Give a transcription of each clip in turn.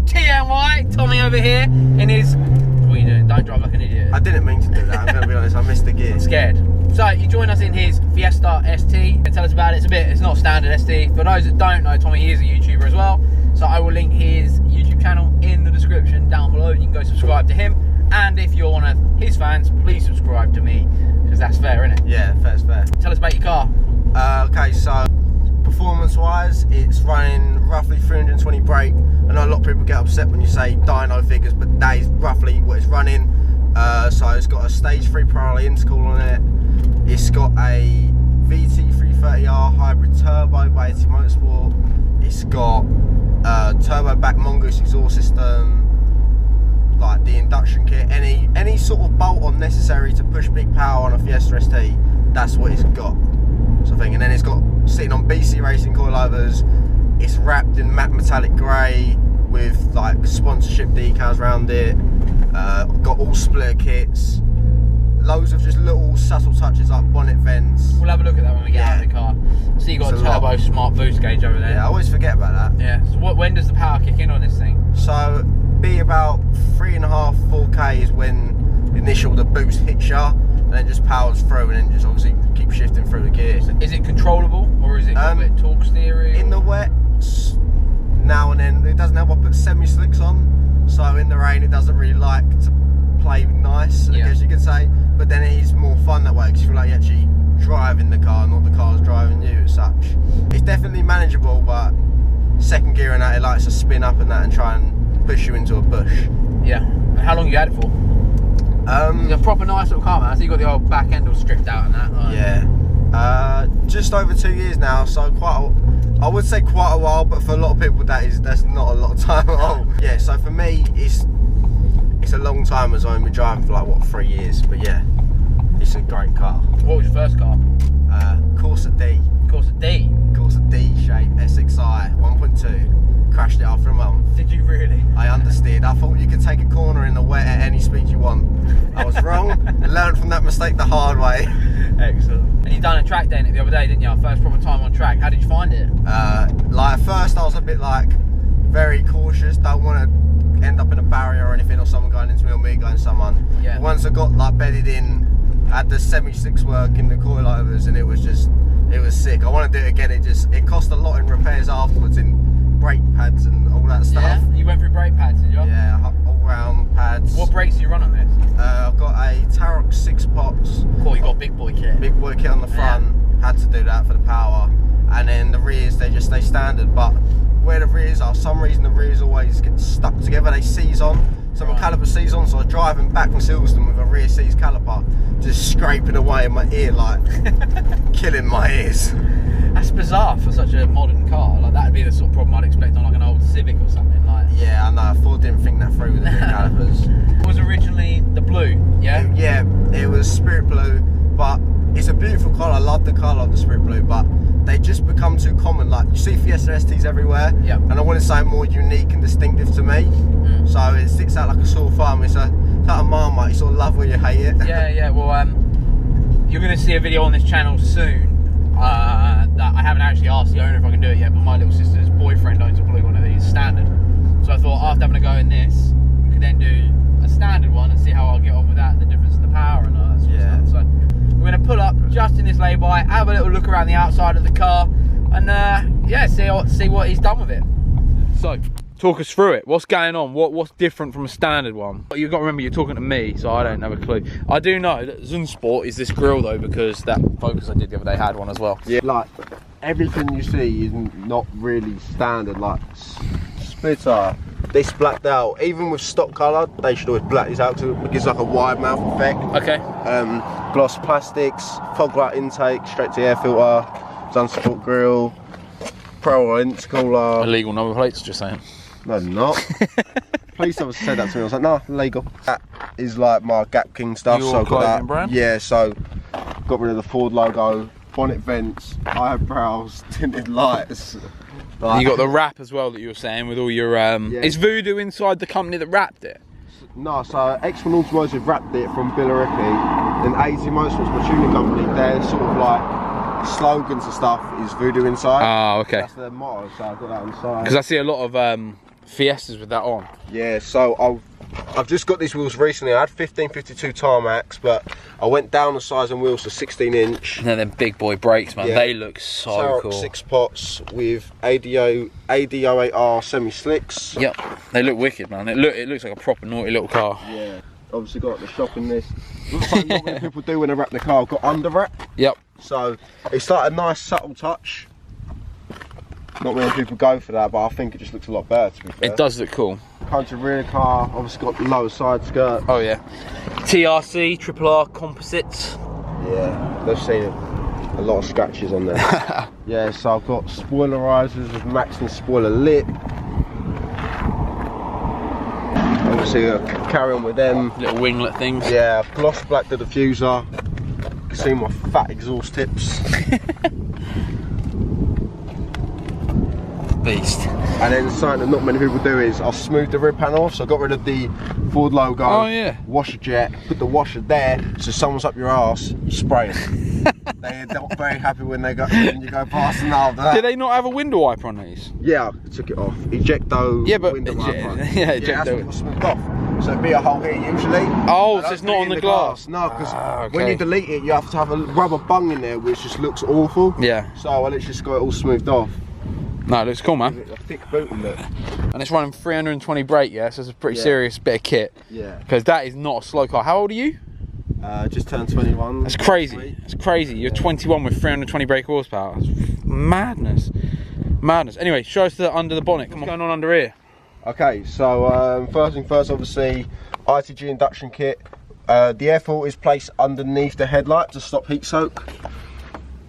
B7TMY, Tommy over here in his... What are you doing? Don't drive like an idiot. I didn't mean to do that, I'm going to be honest, I missed the gear. Scared. So you join us in his Fiesta ST and tell us about it. It's not standard ST. For those that don't know, Tommy, he is a YouTuber as well. So I will link his YouTube channel in the description down below. You can go subscribe to him. And if you're one of his fans, please subscribe to me, because that's fair, isn't it? Yeah, fair's fair. Tell us about your car. Okay, so performance-wise, it's running roughly 320 brake. I know a lot of people get upset when you say dyno figures, but that is roughly what it's running. So it's got a stage 3 parallel intercooler on it. It's got a VT330R hybrid turbo by B7TMY Motorsport. It's got a turbo back mongoose exhaust system, like the induction kit, any sort of bolt-on necessary to push big power on a Fiesta ST. That's what it's got, sort of thing. And then it's got sitting on BC Racing coilovers. It's wrapped in matte metallic grey with like sponsorship decals around it. Got all splitter kits, loads of just little subtle touches like bonnet vents. We'll have a look at that when we get out of the car. So you got a turbo smart boost gauge over there. Yeah, I always forget about that. Yeah. So when does the power kick in on this thing? So be about 3.5, 4K is when the boost hits you, and then just powers through, and then just obviously keep shifting through the gears. Is it controllable, or is it a bit torque steering? In the wet, now and then it doesn't help. I put semi-slicks on, so in the rain it doesn't really like to play nice, I guess you could say. But then it is more fun that way, because you feel like you're actually driving the car, not the car's driving you as such. It's definitely manageable, but second gear and that, it likes to spin up and that and try and push you into a bush. Yeah. And how long you had it for? It's a proper nice little car, man. So you got the old back end all stripped out and that. Like. Yeah. Just over 2 years now, so I would say quite a while, but for a lot of people that's not a lot of time at all. Yeah. So for me, it's a long time, as I've only been driving for like what, 3 years. But yeah, it's a great car. What was your first car? Corsa D. Corsa D. Corsa D shape SXI 1.2. Crashed it after a month. Did you really? I understeered. I thought you could take a corner in the wet at any speed you want. I was wrong. Learned from that mistake the hard way. Excellent. And you done a track day in it the other day, didn't you? First proper time on track. How did you find it? Like at first I was a bit like very cautious. Don't want to end up in a barrier or anything, or someone going into me or me going to someone. Yeah. Once I got like bedded in, I had the semi-slicks work in the coilovers, and it was sick. I want to do it again. It cost a lot in repairs afterwards, in brake pads and all that stuff. Yeah, you went through brake pads, did you? Yeah, all round pads. What brakes do you run on this? I've got a Tarok 6 pots. Cool, you got big boy kit. Big boy kit on the front. Yeah. Had to do that for the power, and then the rears, they just stay standard. But where the rears are, for some reason the rears always get stuck together. They seize on. So my caliper seize on, so I was driving back from Silverstone with a rear seize caliper, just scraping away in my ear, like killing my ears. That's bizarre for such a modern car. Like that'd be the sort of problem I'd expect on like an old Civic or something. Like. Yeah, I know. Ford didn't think that through with the new calipers. It was originally the blue, yeah. Yeah, it was Spirit Blue, but it's a beautiful colour. I love the colour of the Spirit Blue, but they just become too common. Like you see Fiesta STs everywhere, and I want to something more unique and distinctive to me. So it sticks out like a sore thumb. It's like a Marmite. You sort of love or you hate it. Yeah. Well, you're going to see a video on this channel soon. That I haven't actually asked the owner if I can do it yet, but my little sister's boyfriend owns a blue one of these, standard. So I thought after having a go in this, we could then do a standard one and see how I'll get on with that, the difference in the power and all that sort of stuff. So we're going to pull up just in this lay-by, have a little look around the outside of the car, and yeah, see what he's done with it. So, talk us through it. What's going on? What's different from a standard one? You've got to remember you're talking to me, so I don't have a clue. I do know that Zunsport is this grille though, because that Focus I did the other day had one as well. Yeah, like everything you see is not really standard. Like splitter, this blacked out. Even with stock colour, they should always black this out to it gives like a wide mouth effect. Okay. Gloss plastics, fog light intake, straight to air filter, Zunsport grille, Pro intercooler. Illegal number plates, just saying. No, they're not. Police officer said that to me. I was like, no, legal. That is like my Gap King stuff. Your so I got that. Brand? Yeah, so got rid of the Ford logo, bonnet vents, eyebrows, tinted lights. Like, you got the wrap as well that you were saying with all your. Is Voodoo inside the company that wrapped it? No, so X1 Automotive wrapped it from Billericay, and B7TMY Motorsports, my tuning company. They're sort of like slogans and stuff is Voodoo inside. Oh, okay. That's their motto, so I got that on the side. Because I see a lot of Fiestas with that on. Yeah, so I've just got these wheels recently. I had 1552 tarmacs, but I went down the size on wheels to 16-inch. And then them big boy brakes, man. Yeah. They look so Tarot cool. 6 pots with AD08R semi-slicks. Yep, they look wicked, man. It looks like a proper naughty little car. Yeah, obviously got the shopping list. Looks like not many people do when they wrap the car. I've got under wrap. Yep. So it's like a nice subtle touch. Not many people go for that, but I think it just looks a lot better, to be fair. It does look cool. Country rear car, obviously got the lower side skirt. Oh yeah. TRC, Triple R composites. Yeah, they've seen a lot of scratches on there. Yeah, so I've got spoiler risers with maxing spoiler lip. Obviously carry on with them. Little winglet things. Yeah, gloss black the diffuser. You can see my fat exhaust tips. Beast. And then something that not many people do is I'll smooth the rear panel off. So I got rid of the Ford logo. Oh yeah. Washer jet, put the washer there, so someone's up your arse, you spray it. They're not very happy when you go past and after that. Do they not have a window wiper on these? Yeah, I took it off. Ejecto window wiper. Yeah, ejecto. That's what got smoothed off. So it'd be a hole here usually. Oh, so it's not on the glass. No, because okay. when you delete it, you have to have a rubber bung in there, which just looks awful. Yeah. So I literally just got it all smoothed off. No, it looks cool, man. A thick boot in there. And it's running 320 brake, yeah, so it's a pretty serious bit of kit. Yeah. Because that is not a slow car. How old are you? Just turned 21. That's crazy. That's crazy. You're 21 with 320 brake horsepower. That's madness. Madness. Anyway, show us under the bonnet. What's going on under here? Okay, so first thing first, obviously, ITG induction kit. The air filter is placed underneath the headlight to stop heat soak,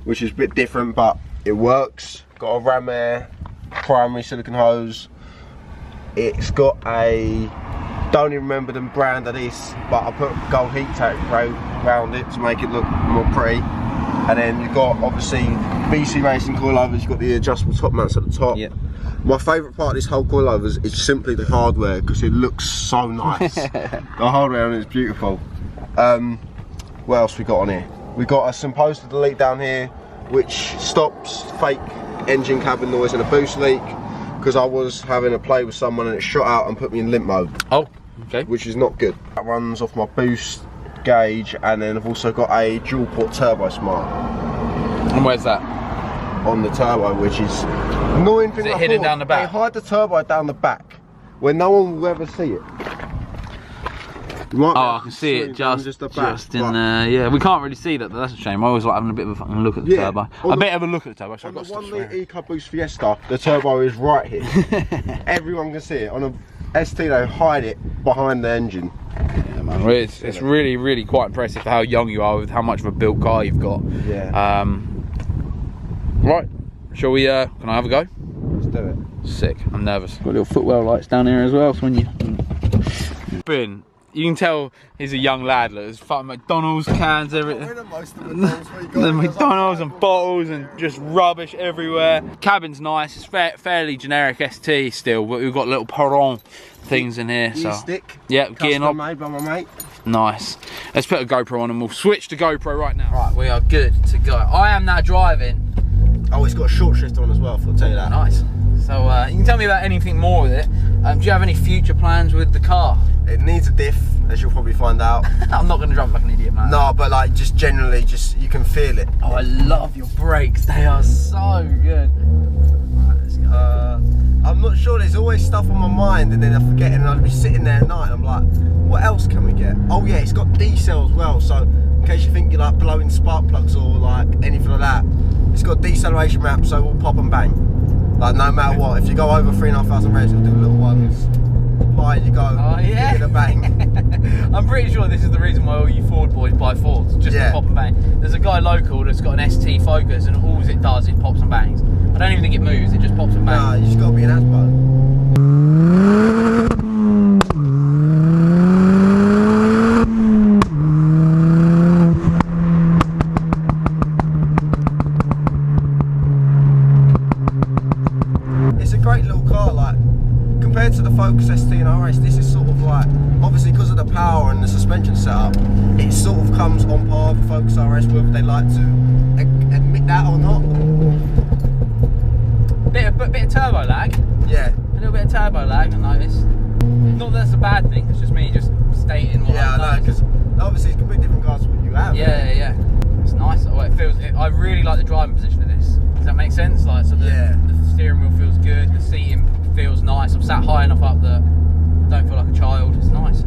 which is a bit different, but it works. Got a ram air primary silicone hose. It's got a, don't even remember the brand of this, but I put gold heat tape around it to make it look more pretty. And then you've got obviously BC Racing coilovers. You've got the adjustable top mounts at the top. Yep. My favourite part of this whole coilovers is simply the hardware, because it looks so nice. The hardware on it is beautiful. What else we got on here? We got a supposed delete down here, which stops fake engine cabin noise and a boost leak, because I was having a play with someone and it shot out and put me in limp mode. Oh, okay. Which is not good. That runs off my boost gauge, and then I've also got a dual port turbo smart. And where's that? On the turbo, which is annoying thing. Is it hidden down the back? They hide the turbo down the back where no one will ever see it. I can see it just in there. Yeah, we can't really see that, but that's a shame. I always like having a bit of a fucking look at the turbo. A bit of a look at the turbo. So on the 1 litre EcoBoost Fiesta, the turbo is right here. Everyone can see it. On a ST, they hide it behind the engine. Yeah, man. It's really, really quite impressive for how young you are with how much of a built car you've got. Yeah. Right. Shall we? Can I have a go? Let's do it. Sick. I'm nervous. Got little footwell lights down here as well. So when you you can tell he's a young lad. Look, there's fucking McDonald's cans, everything. The McDonald's and bottles and just rubbish everywhere. Cabin's nice. It's fairly generic ST still, but we've got little perron things in here. Gear stick. Yeah, gear knob. Made by my mate. Nice. Let's put a GoPro on and we'll switch to GoPro right now. Right, we are good to go. I am now driving. Oh, it's got a short shift on as well, I'll tell you that. Nice. So you can tell me about anything more with it. Do you have any future plans with the car? It needs a diff, as you'll probably find out. I'm not going to drive it like an idiot, man. No, but like just generally, you can feel it. Oh, I love your brakes. They are so good. Right, let's go. I'm not sure. There's always stuff on my mind, and then I forget, and I'll be sitting there at night. And I'm like, what else can we get? Oh yeah, it's got D-cell as well. So in case you think you're like blowing spark plugs or like anything like that, it's got deceleration ramp, so we'll pop and bang. Like no matter what, if you go over 3,500 revs, it'll do little ones. High you go, oh, yeah. Give it a bang. I'm pretty sure this is the reason why all you Ford boys buy Fords, just to pop and bang. There's a guy local that's got an ST Focus, and all it does is pops and bangs. I don't even think it moves, it just pops and bangs. Nah, you just gotta be an Aspo. Compared to the Focus ST and RS, this is sort of like, obviously because of the power and the suspension setup, it sort of comes on par with Focus RS, whether they like to admit that or not. Bit of turbo lag. Yeah. little bit of turbo lag, I noticed. Not that that's a bad thing, it's just me just stating what Yeah, I know, because obviously it's completely different cars to what you have. Yeah. It's nice. Oh, it feels. I really like the driving position of this. Does that make sense? Like, so the steering wheel feels good. The seating feels nice. I'm sat high enough up that I don't feel like a child. It's nice.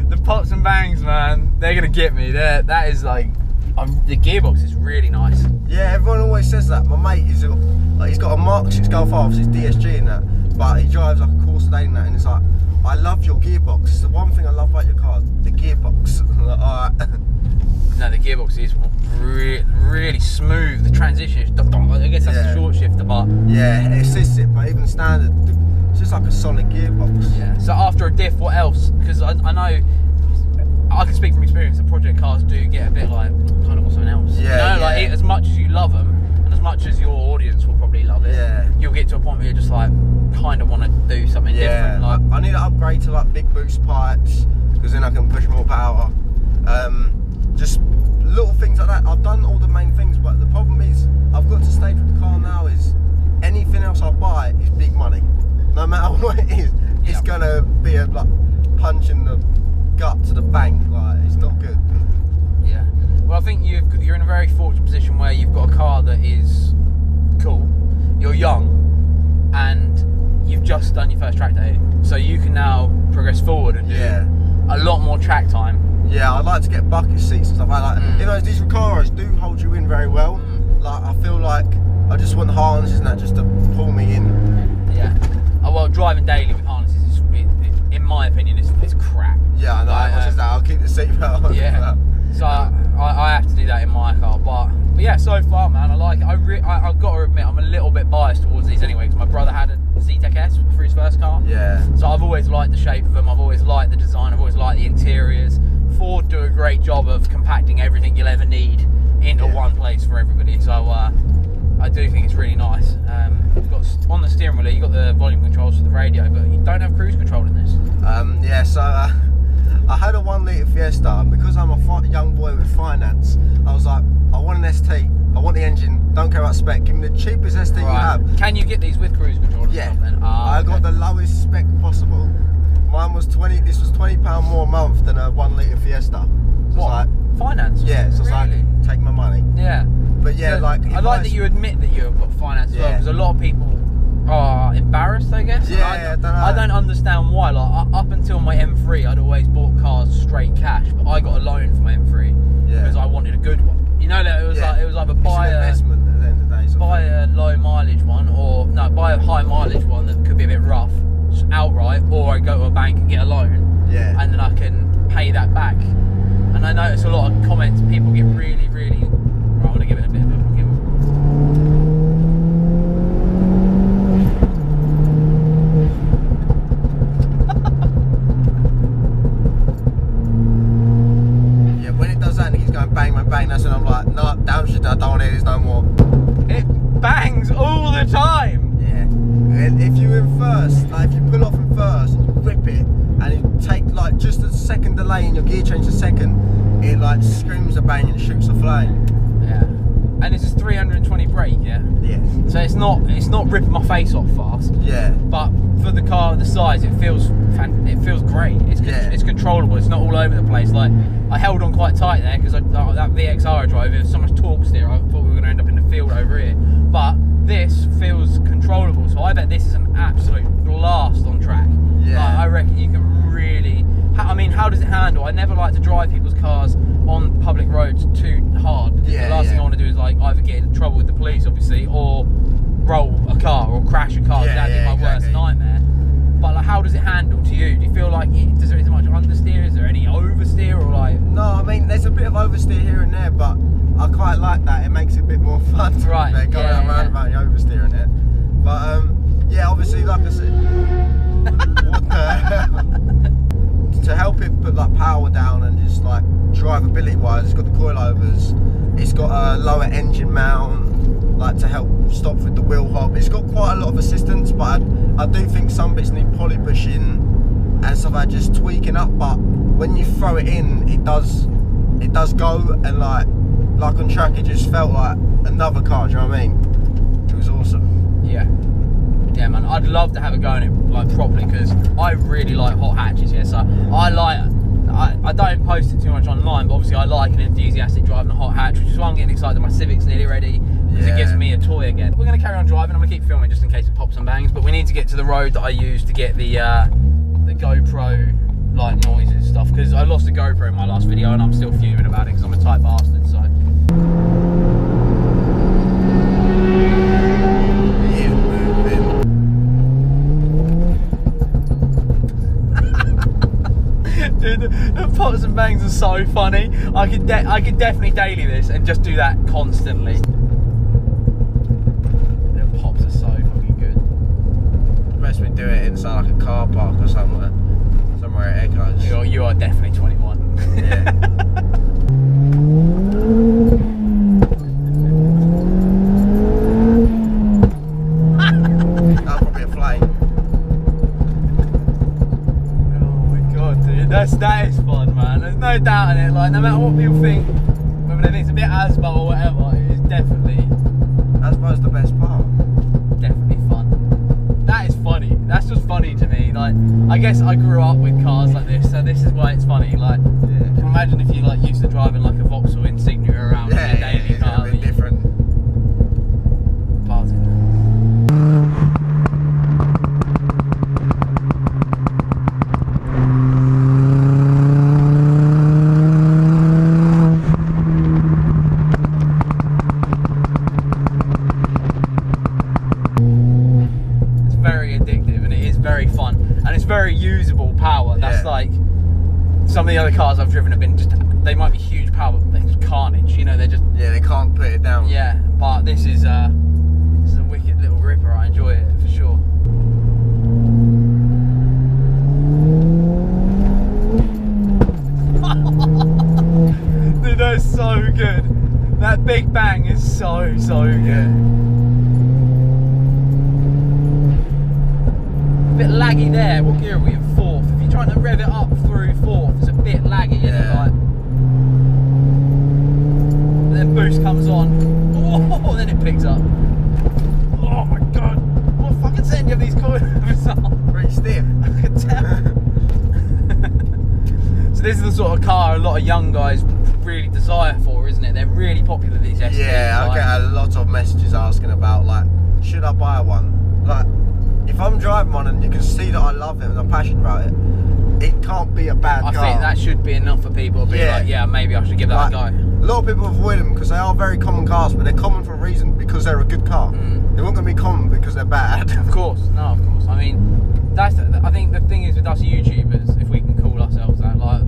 The pops and bangs, man. They're gonna get me. That is like. The gearbox is really nice. Yeah, everyone always says that. My mate is like, he's got a Mark 6 Golf R, it's DSG in that, but he drives like a Corsa in that, and it's like, I love your gearbox. It's the one thing I love about your car, the gearbox. Like, alright. No, the gearbox is really smooth. The transition is, I guess that's a short shifter, but yeah, it assists it, but even standard, it's just like a solid gearbox. Yeah. So after a diff, what else? Because I know. I can speak from experience that project cars do get a bit like, kind of want something else. Yeah, you know, like as much as you love them, and as much as your audience will probably love it, you'll get to a point where you're just like, kind of want to do something different. Like, I need to upgrade to like big boost pipes, because then I can push more power. Just little things like that. I've done all the main things, but the problem is, I've got to stage with the car now is, anything else I buy is big money. No matter what it is, it's gonna be a like, punch in the gut to the bank, like it's not good. Yeah. Well, I think you're in a very fortunate position where you've got a car that is cool, you're young, and you've just done your first track day, so you can now progress forward and do a lot more track time. Yeah, I'd like to get bucket seats and stuff like that. You know, these Recaros do hold you in very well. Like, I feel like I just want harnesses and that just to pull me in. Yeah. Oh, well, driving daily with harnesses is, in my opinion, it's crap. Yeah, I know. Like, I'll keep the seatbelt on. Yeah. So I have to do that in my car, but yeah, so far, man, I like it. I've got to admit, I'm a little bit biased towards these anyway, because my brother had a Z-Tech S for his first car. Yeah. So I've always liked the shape of them. I've always liked the design. I've always liked the interiors. Ford do a great job of compacting everything you'll ever need into one place for everybody. So I do think it's really nice. You've got on the steering wheel, you've got the volume controls for the radio, but you don't have cruise control in this. Yeah, so I had a 1 litre Fiesta, and because I'm a young boy with finance, I was like, I want an ST, I want the engine, don't care about spec, give me the cheapest ST you have. Can you get these with cruise control? Yeah, then? I got the lowest spec possible. Mine was this was £20 more a month than a 1 litre Fiesta. So what? Like, finance? Yeah, so really? it's like, take my money. Yeah. But yeah, so like... I like that you admit that you've got finance as well, because a lot of people are embarrassed, I guess. Yeah, I don't know. I don't understand why. Like, up until my M3, I'd always bought cars straight cash, but I got a loan for my M3 because I wanted a good one. You know, that it was like, it was either buy an investment at the end of the day. Buy a low mileage one, or no, buy a high mileage one that could be a bit rough outright, or I go to a bank and get a loan, and then I can pay that back. And I notice a lot of comments, people get really, right, I want to give it a bit of a yeah, when it does that and it keeps going bang, bang, bang, that's when I'm like, no, damn shit, I don't want to hear this no more. It bangs all the time. Yeah. And if you're in first, like if you pull off in first, you rip it, and you take like just a second delay in your gear change a second, it like screams a bang and shoots a flame. Yeah. And this is 320 brake, yeah? Yeah. So it's not ripping my face off fast. Yeah. But for the car the size, it feels great. It's controllable. It's not all over the place. Like, I held on quite tight there because that VXR I drove, there was so much torque steer, I thought we were going to end up in the field over here. But this feels controllable, so I bet this is an absolute blast on track. Yeah. Like, I reckon you can really... I mean, how does it handle? I never like to drive people's cars on public roads too hard, because the last thing I want to do is like either get in trouble with the police, obviously, or roll a car or crash a car. That'd be my worst nightmare. But like, how does it handle to you? Do you feel like does there much understeer? Is there any oversteer, or like? No, I mean there's a bit of oversteer here and there, but I quite like that. It makes it a bit more fun. Right. Going around about the oversteering it. But yeah, obviously, like I said, what the hell? To help it put like power down and just like drivability wise, it's got the coilovers, it's got a lower engine mount, like to help stop with the wheel hop. It's got quite a lot of assistance, but I do think some bits need poly bushing and stuff like just tweaking up. But when you throw it in, it does go, and like on track, it just felt like another car. Do you know what I mean? It was awesome. Yeah. Yeah, man, I'd love to have a go at it like properly because I really like hot hatches. Yeah, so I don't post it too much online, but obviously I like an enthusiastic driving a hot hatch, which is why I'm getting excited. My Civic's nearly ready because it gives me a toy again. We're going to carry on driving. I'm going to keep filming just in case it pops and bangs, but we need to get to the road that I use to get the GoPro like noises and stuff, because I lost a GoPro in my last video and I'm still fuming about it because I'm a tight bastard. So dude, the pops and bangs are so funny. I could definitely daily this and just do that constantly. The pops are so fucking good. Best we do it inside like a car park or somewhere at Echoes. You are definitely 21. Yeah. That'll probably a flame. That is fun, man. There's no doubt in it. Like, no matter what people think, whether they think it's a bit Asbo or whatever, it is definitely. Asbo's the best part. Definitely fun. That is funny. That's just funny to me. Like, I guess I grew up with cars like this, so this is why it's funny. Like, can you imagine if you like used to driving like a Vauxhall Insignia around in your daily car? A bit different. Party. Very fun, and it's very usable power. That's like some of the other cars I've driven have been just, they might be huge power, but they're just carnage, you know, they're just, they can't put it down. Yeah, but this is a wicked little ripper. I enjoy it for sure. Dude, that's so good. That big bang is so good. A bit laggy there. What gear are we in? Fourth. If you're trying to rev it up through fourth, it's a bit laggy, isn't it? Like, then boost comes on. Oh, then it picks up. Oh my god! What fucking setting you have these corners on? Pretty stiff. I can tell. So this is the sort of car a lot of young guys really desire for, isn't it? They're really popular, these STs. Yeah, I get a lot of messages asking about like, should I buy one? Like, if I'm driving one and you can see that I love it and I'm passionate about it, it can't be a bad car. I think that should be enough for people to be like, yeah, maybe I should give that a go. A lot of people avoid them because they are very common cars, but they're common for a reason, because they're a good car. They weren't going to be common because they're bad. Of course, no, of course. I mean, I think the thing is with us YouTubers, if we can call ourselves that, like,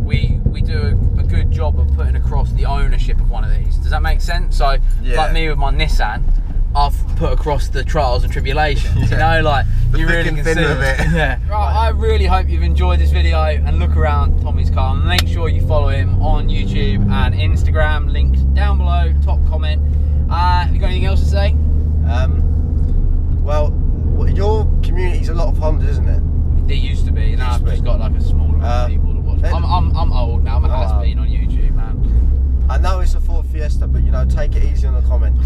we do a good job of putting across the ownership of one of these. Does that make sense? So, like me with my Nissan, I've put across the trials and tribulations, you know, like, you really can see it. Yeah. Right, I really hope you've enjoyed this video and look around Tommy's car. Make sure you follow him on YouTube and Instagram, linked down below, top comment. Have you got anything else to say? Well, your community's a lot of Hondas, isn't it? It used to be. Now I've just got like a smaller amount of people to watch. I'm old now. I'm a has-been on YouTube, man. I know it's a Ford Fiesta, but you know, take it easy on the comment.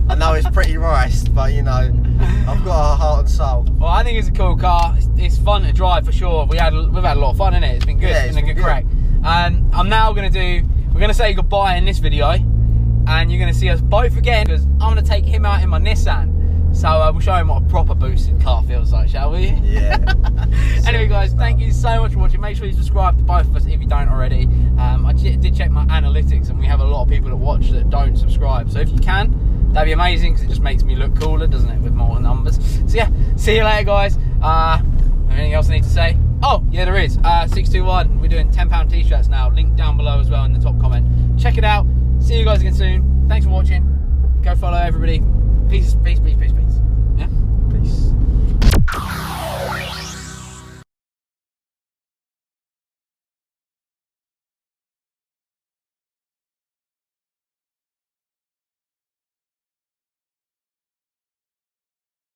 I know it's pretty riced, but you know, I've got a heart and soul. Well, I think it's a cool car. It's fun to drive for sure. We've had a lot of fun in it. It's been good. Yeah, it's been a good crack. I'm now we're gonna say goodbye in this video, and you're gonna see us both again because I'm gonna take him out in my Nissan. So we'll show him what a proper boosted car feels like, shall we? Yeah. Anyway, guys, thank you so much for watching. Make sure you subscribe to both of us if you don't already. I did check my analytics, and we have a lot of people that watch that don't subscribe. So if you can, that'd be amazing, because it just makes me look cooler, doesn't it, with more numbers. So yeah, see you later, guys. Anything else I need to say? Oh, yeah, there is. 621. We're doing £10 t-shirts now. Link down below as well in the top comment. Check it out. See you guys again soon. Thanks for watching. Go follow everybody. Peace, peace, peace, peace, peace.